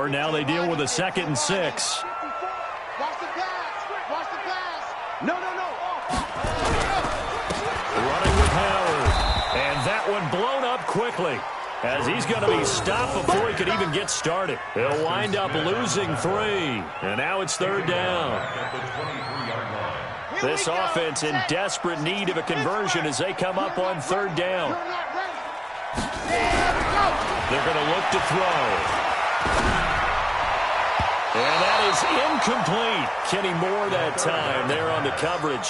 4. Now they deal with a 2nd and 6. Watch the pass. Watch the pass. No. Running with Howard. And that one blown up quickly, as he's going to be stopped before he could even get started. He'll wind up losing 3. And now it's 3rd down. This offense in desperate need of a conversion as they come up on 3rd down. They're going to look to throw. And that is incomplete. Kenny Moore that time there on the coverage.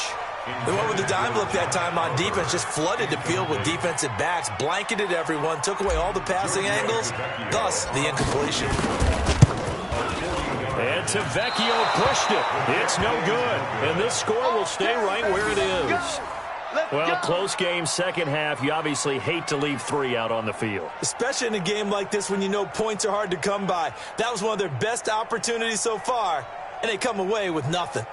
They went with the dime look that time on defense, just flooded the field with defensive backs, blanketed everyone, took away all the passing angles, thus the incompletion. And Tavecchio pushed it. It's no good. And this score will stay right where it is. Well, close game, second half. You obviously hate to leave 3 out on the field. Especially in a game like this when you know points are hard to come by. That was one of their best opportunities so far, and they come away with nothing.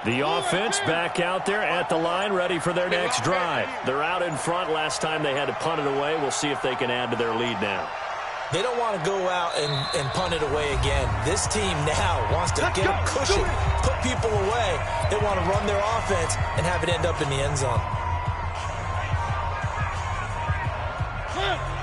The offense back out there at the line, ready for their next drive. They're out in front. Last time they had to punt it away. We'll see if they can add to their lead now. They don't want to go out and punt it away again. This team now wants to get a cushion, put people away. They want to run their offense and have it end up in the end zone.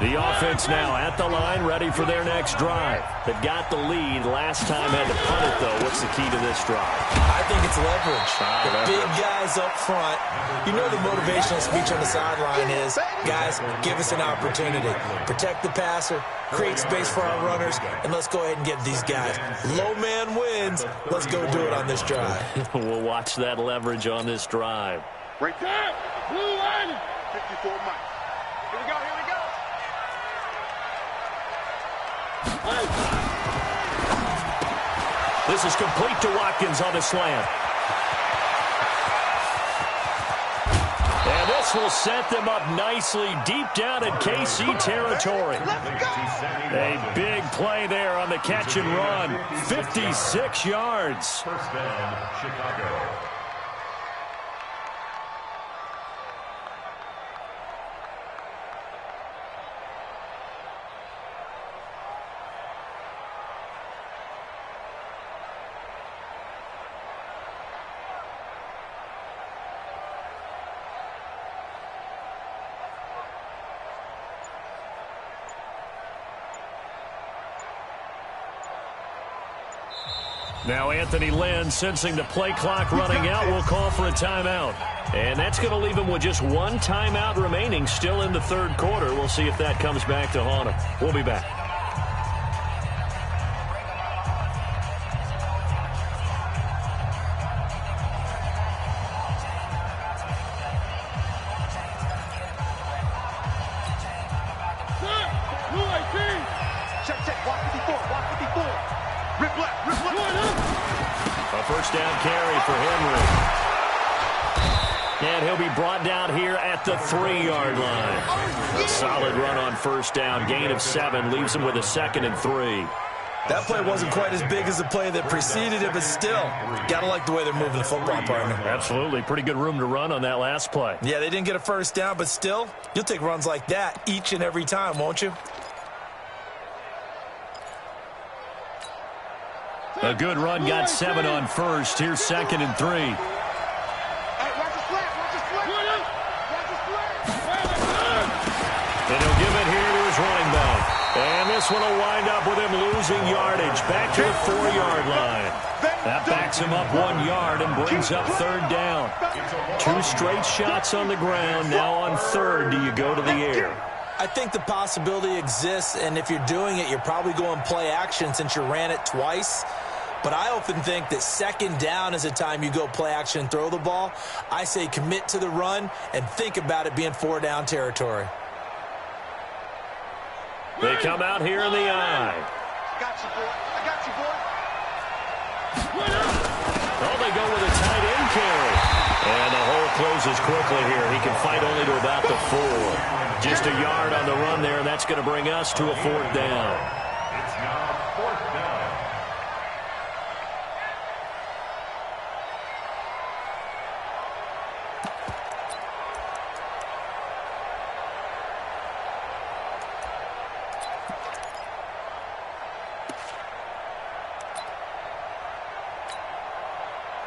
The offense now at the line, ready for their next drive. They've got the lead. Last time had to punt it, though. What's the key to this drive? I think it's leverage. The big guys up front. You know the motivational speech on the sideline is, guys, give us an opportunity. Protect the passer, create space for our runners, and let's go ahead and get these guys. Low man wins. Let's go do it on this drive. We'll watch that leverage on this drive. Right there. Blue line. 54 miles. Here we go. This is complete to Watkins on the slant. And this will set them up nicely deep down in KC territory. A big play there on the catch and run. 56 yards. First down, Chicago. Now Anthony Lynn, sensing the play clock running out, will call for a timeout. And that's going to leave him with just 1 timeout remaining still in the 3rd quarter. We'll see if that comes back to haunt him. We'll be back. Check. Walk 54. Rip left. A first down carry for Henry. And he'll be brought down here at the 3-yard line. A solid run on first down. Gain of 7 leaves him with a 2nd and 3. That play wasn't quite as big as the play that preceded it, but still, gotta like the way they're moving the football, partner. Absolutely. Pretty good room to run on that last play. Yeah, they didn't get a first down, but still, you'll take runs like that each and every time, won't you? A good run, got 7 on first. Here's 2nd and 3. Hey, watch the split. And he'll give it here to his running back. And this one will wind up with him losing yardage. Back to the 4-yard line. That backs him up 1 yard and brings up 3rd down. 2 straight shots on the ground. Now on 3rd, do you go to the air? I think the possibility exists, and if you're doing it, you're probably going play action since you ran it twice. But I often think that 2nd down is a time you go play action and throw the ball. I say commit to the run and think about it being 4-down territory. They come out here in the eye. I got you, boy. Oh, they go with a tight end carry. And the hole closes quickly here. He can fight only to about the 4. Just a yard on the run there, and that's going to bring us to a 4th down. It's now 4th down.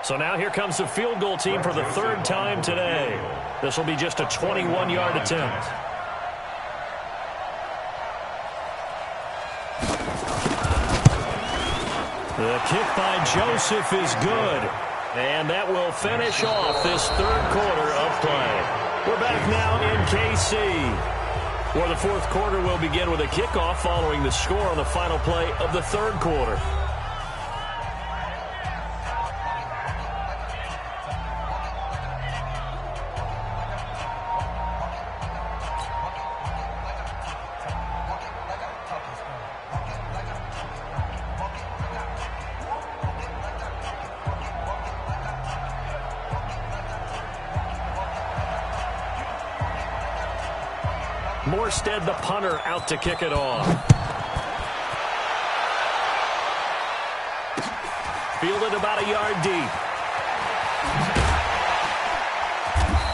So now here comes the field goal team for the 3rd time today. This will be just a 21-yard attempt. The kick by Joseph is good. And that will finish off this 3rd quarter of play. We're back now in KC, where the 4th quarter will begin with a kickoff following the score on the final play of the 3rd quarter. Morstead, the punter, out to kick it off. Fielded about a yard deep.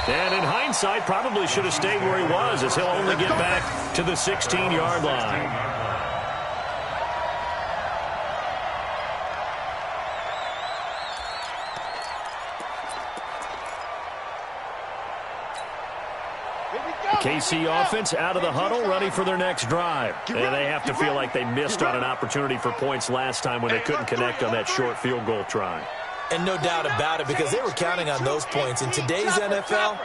And in hindsight, probably should have stayed where he was, as he'll only get back to the 16-yard line. KC offense out of the huddle, ready for their next drive. And they have to feel like they missed on an opportunity for points last time when they couldn't connect on that short field goal try. And no doubt about it, because they were counting on those points. In today's NFL,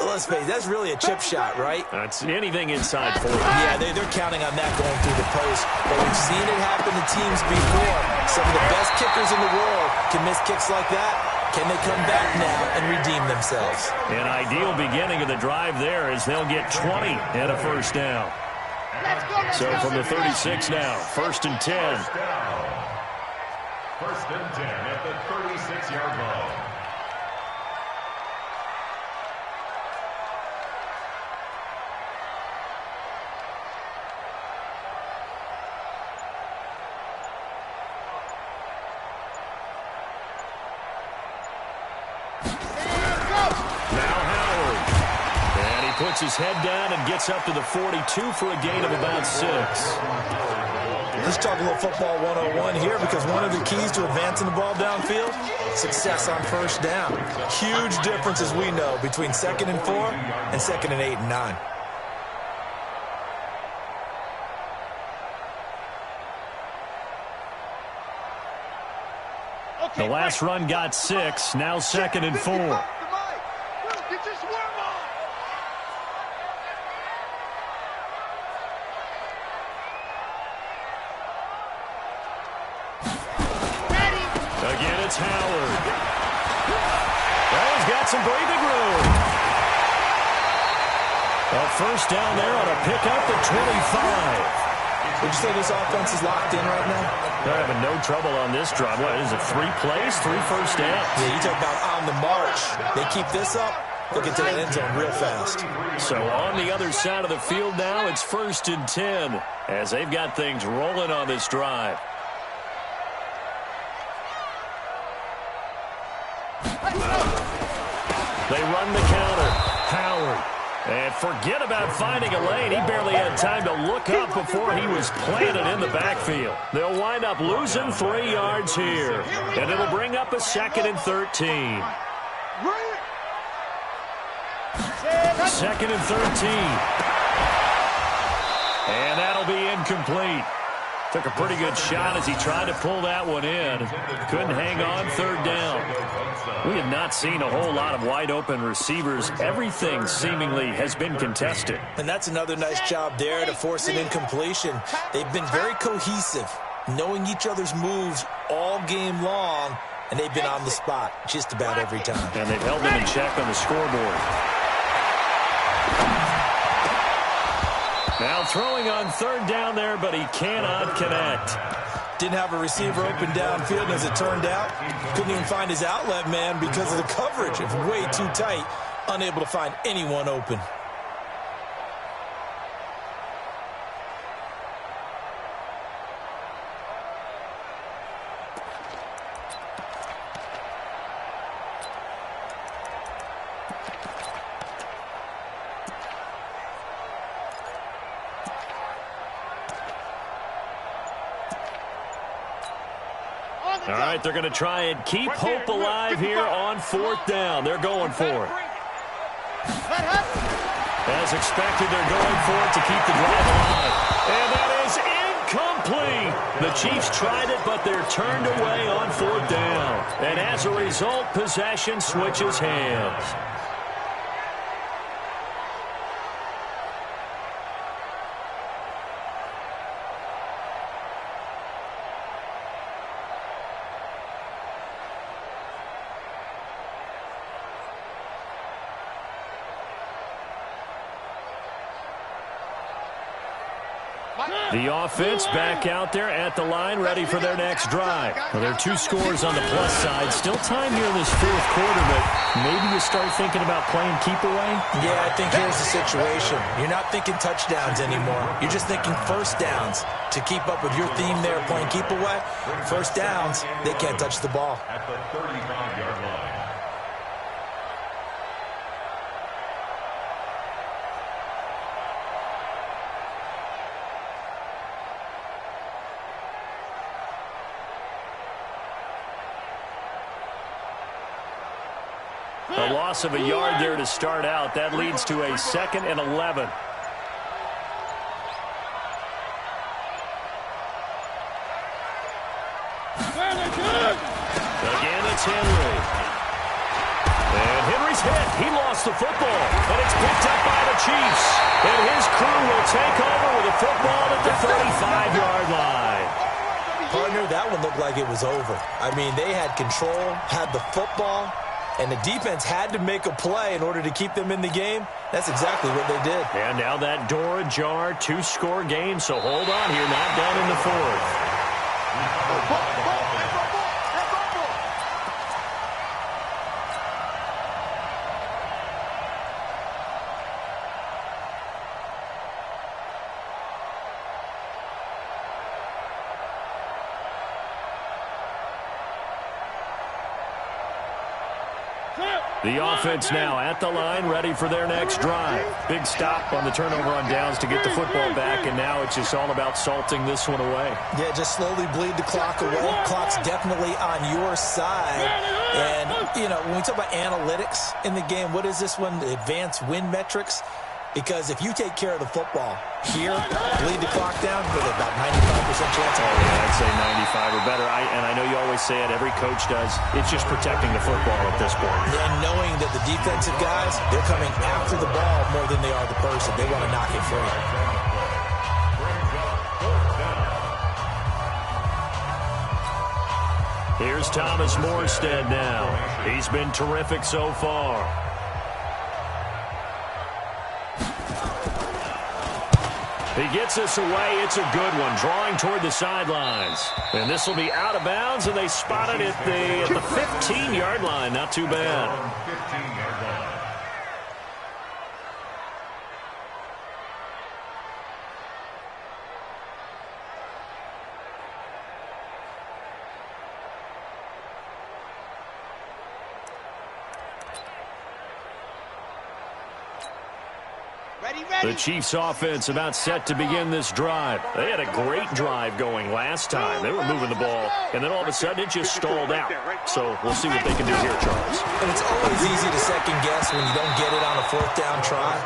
let's face it, that's really a chip shot, right? That's anything inside 40. Yeah, they're counting on that going through the post. But we've seen it happen to teams before. Some of the best kickers in the world can miss kicks like that. Can they come back now and redeem themselves? An ideal beginning of the drive there as they'll get 20 and a 1st down. So from the 36 now, 1st and 10. 1st and 10 at the 36-yard line. Puts his head down and gets up to the 42 for a gain of about 6. Let's talk a little football 101 here, because one of the keys to advancing the ball downfield, success on 1st down. Huge difference, as we know, between 2nd and 4 and 2nd and 8 and 9. The last run got 6, now 2nd and 4. Again, it's Howard. Well, he's got some breathing room. A 1st down there on a pickup at 25. Would you say this offense is locked in right now? They're having no trouble on this drive. What is it, 3 plays, 3 1st downs? Yeah, you talk about on the march. They keep this up, they'll get to the end zone real fast. So on the other side of the field now, it's 1st and 10 as they've got things rolling on this drive. They run the counter. Howard. And forget about finding a lane. He barely had time to look up before he was planted in the backfield. They'll wind up losing 3 yards here. And it'll bring up a 2nd and 13. 2nd and 13. And that'll be incomplete. Took a pretty good shot as he tried to pull that one in. Couldn't hang on, 3rd down. We have not seen a whole lot of wide-open receivers. Everything seemingly has been contested. And that's another nice job there to force an incompletion. They've been very cohesive, knowing each other's moves all game long, and they've been on the spot just about every time. And they've held them in check on the scoreboard. Now throwing on 3rd down there, but he cannot connect. Didn't have a receiver open downfield, and as it turned out, couldn't even find his outlet man because of the coverage. It was way too tight, unable to find anyone open. All right, they're going to try and keep hope alive here on 4th down. They're going for it. As expected, they're going for it to keep the drive alive. And that is incomplete. The Chiefs tried it, but they're turned away on 4th down. And as a result, possession switches hands. The offense back out there at the line, ready for their next drive. Well, there are 2 scores on the plus side. Still time here in this 4th quarter, but maybe you start thinking about playing keep away? Yeah, I think here's the situation. You're not thinking touchdowns anymore. You're just thinking first downs. To keep up with your theme there, playing keep away, first downs, they can't touch the ball. At the 35-yard line. A loss of a yard there to start out. That leads to a 2nd and 11. Again, it's Henry. And Henry's hit. He lost the football. And it's picked up by the Chiefs. And his crew will take over with a football at the 35-yard line. Partner, that one looked like it was over. I mean, they had control, had the football, and the defense had to make a play in order to keep them in the game. That's exactly what they did. And now that door ajar, 2-score game, so hold on here, not done in the 4th. The offense now at the line, ready for their next drive. Big stop on the turnover on downs to get the football back, and now it's just all about salting this one away. Yeah, just slowly bleed the clock away. Clock's definitely on your side. And, you know, when we talk about analytics in the game, what is this one? The advanced win metrics? Because if you take care of the football here, bleed the clock down, with about 95% chance. Oh, yeah, I'd say 95 or better. And I know you always say it, every coach does. It's just protecting the football at this point. And knowing that the defensive guys, they're coming after the ball more than they are the person. They want to knock it free. Here's Thomas Morstead now. He's been terrific so far. He gets this away. It's a good one. Drawing toward the sidelines. And this will be out of bounds, and they spot it at the 15-yard line. Not too bad. 15-yard line. The Chiefs offense about set to begin this drive. They had a great drive going last time. They were moving the ball, and then all of a sudden it just stalled out. So we'll see what they can do here, Charles. And it's always easy to second guess when you don't get it on a 4th down try.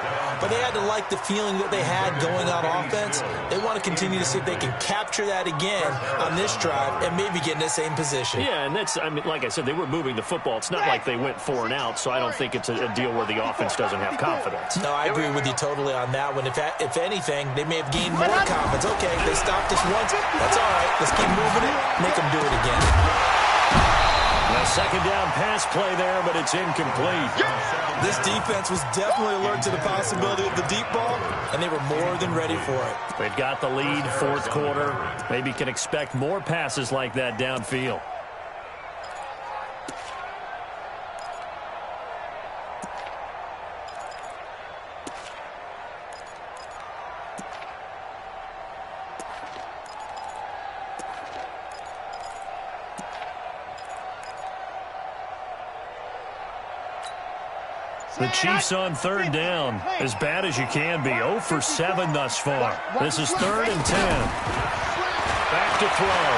But they had to like the feeling that they had going on offense. They want to continue to see if they can capture that again on this drive and maybe get in the same position. Yeah, and that's, I mean, like I said, they were moving the football. It's not like they went 4 and out, so I don't think it's a deal where the offense doesn't have confidence. No, I agree with you totally on that one. If anything, they may have gained more confidence. Okay, they stopped us once. That's all right. Let's keep moving it. Make them do it again. Now Second down pass play there, but it's incomplete. This defense was definitely alert to the possibility of the deep ball, and they were more than ready for it. They've got the lead, fourth quarter. Maybe can expect more passes like that downfield. The Chiefs on third down. As bad as you can be. 0 for 7 thus far. This is 3rd and 10. Back to throw.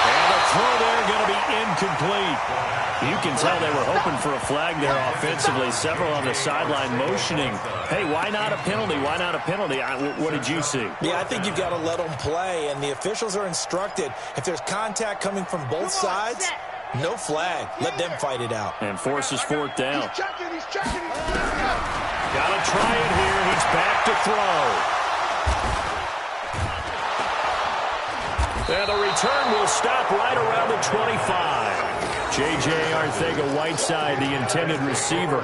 And the throw there going to be incomplete. You can tell they were hoping for a flag there offensively. Several on the sideline motioning. Hey, why not a penalty? Why not a penalty? What did you see? Yeah, I think you've got to let them play, and the officials are instructed. If there's contact coming from both sides, no flag. Let them fight it out. And forces 4th down. He's checking. Got to try it here. He's back to throw. And the return will stop right around the 25. J.J. Arcega-Whiteside, the intended receiver.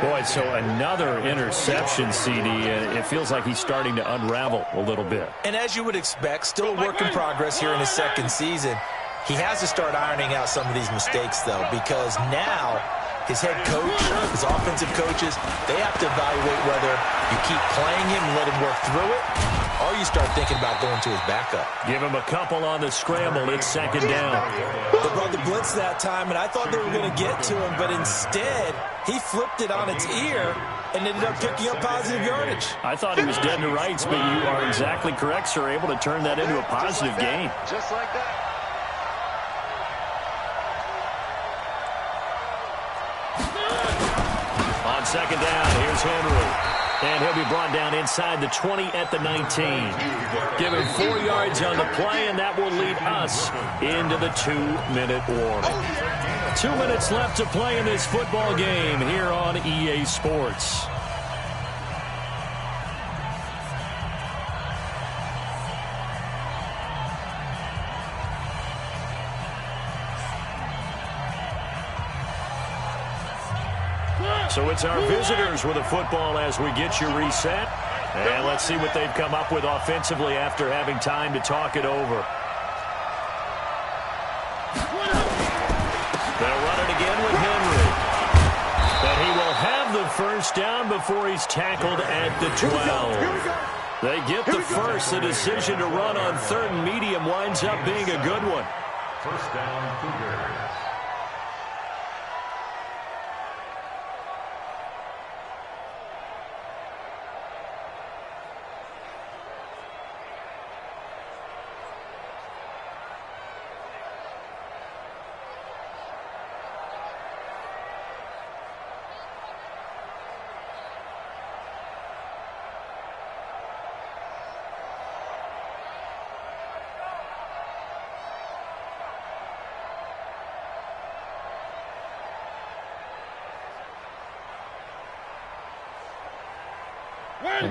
Boy, so another interception, CD. It feels like he's starting to unravel a little bit. And as you would expect, still a work in progress here in his second season. He has to start ironing out some of these mistakes, though, because now his head coach, his offensive coaches, they have to evaluate whether you keep playing him and let him work through it, or you start thinking about going to his backup. Give him a couple on the scramble. It's 2nd down. They brought the blitz that time, and I thought they were going to get to him, but instead he flipped it on its ear and ended up picking up positive yardage. I thought he was dead to rights, but you are exactly correct, sir, able to turn that into a positive gain. Just like that. On 2nd down, here's Henry. And he'll be brought down inside the 20 at the 19. Give him 4 yards on the play, and that will lead us into the 2-minute warning. 2 minutes left to play in this football game here on EA Sports. So it's our visitors with a football as we get you reset. And let's see what they've come up with offensively after having time to talk it over. They'll run it again with Henry. But he will have the first down before he's tackled at the 12. They get the first. The decision to run on 3rd and medium winds up being a good one. First down, Cougars.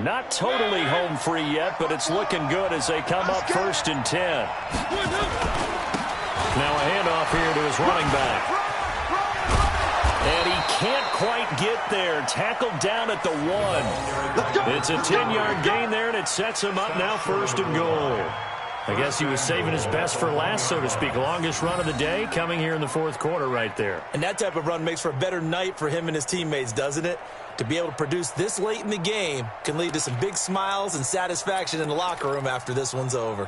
Not totally home free yet, but it's looking good as they come up 1st and 10. Now a handoff here to his running back. And he can't quite get there. Tackled down at the 1. It's a 10-yard gain there, and it sets him up now 1st and goal. I guess he was saving his best for last, so to speak. Longest run of the day coming here in the 4th quarter right there. And that type of run makes for a better night for him and his teammates, doesn't it? To be able to produce this late in the game can lead to some big smiles and satisfaction in the locker room after this one's over.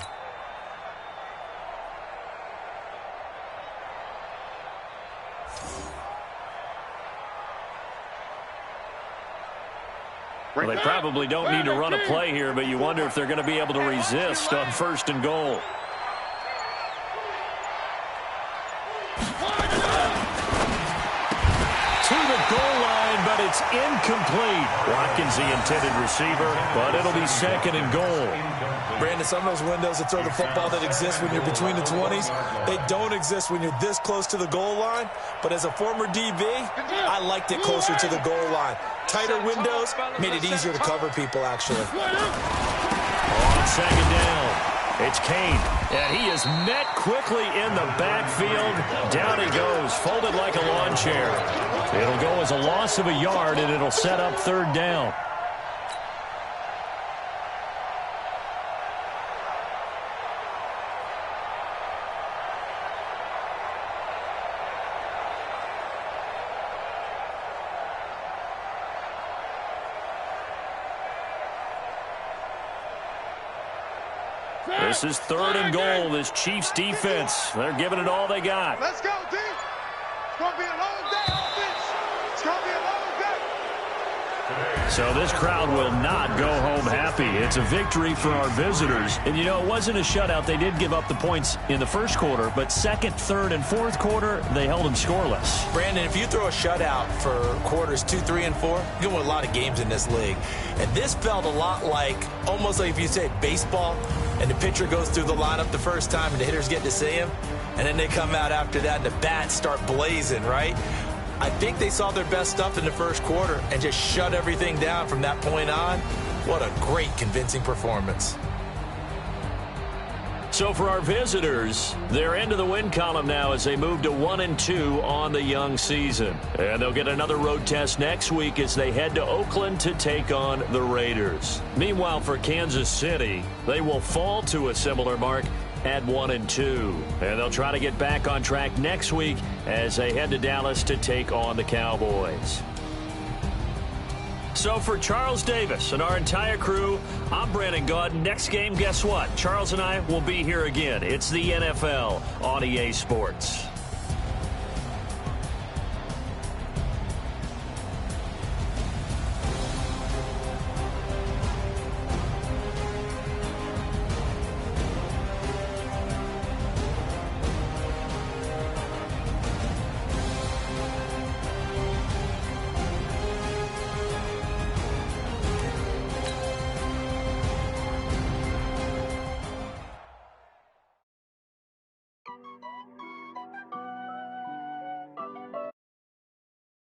Well, they probably don't need to run a play here, but you wonder if they're going to be able to resist on 1st and goal. To the goal line, but it's incomplete. Watkins, the intended receiver, but it'll be 2nd and goal. Brandon, some of those windows to throw the football that exist when you're between the 20s, they don't exist when you're this close to the goal line. But as a former DB, I liked it closer to the goal line. Tighter windows made it easier to cover people, actually. On 2nd down. It's Kane, and he is met quickly in the backfield. Down he goes, folded like a lawn chair. It'll go as a loss of a yard, and it'll set up third down. This is third and goal. This Chiefs defense, they're giving it all they got. Let's go, D. It's going to be a long day, offense. It's going to be a long day. So this crowd will not go home happy. It's a victory for our visitors. And, you know, it wasn't a shutout. They did give up the points in the first quarter, but second, third, and fourth quarter, they held them scoreless. Brandon, if you throw a shutout for quarters 2, 3, and 4, you can win a lot of games in this league. And this felt a lot like, almost like if you say baseball, and the pitcher goes through the lineup the first time and the hitters get to see him, and then they come out after that and the bats start blazing, right? I think they saw their best stuff in the first quarter and just shut everything down from that point on. What a great, convincing performance. So for our visitors, they're into the win column now as they move to 1-2 on the young season. And they'll get another road test next week as they head to Oakland to take on the Raiders. Meanwhile, for Kansas City, they will fall to a similar mark at 1-2. And they'll try to get back on track next week as they head to Dallas to take on the Cowboys. So for Charles Davis and our entire crew, I'm Brandon Gaud. Next game, guess what? Charles and I will be here again. It's the NFL on EA Sports.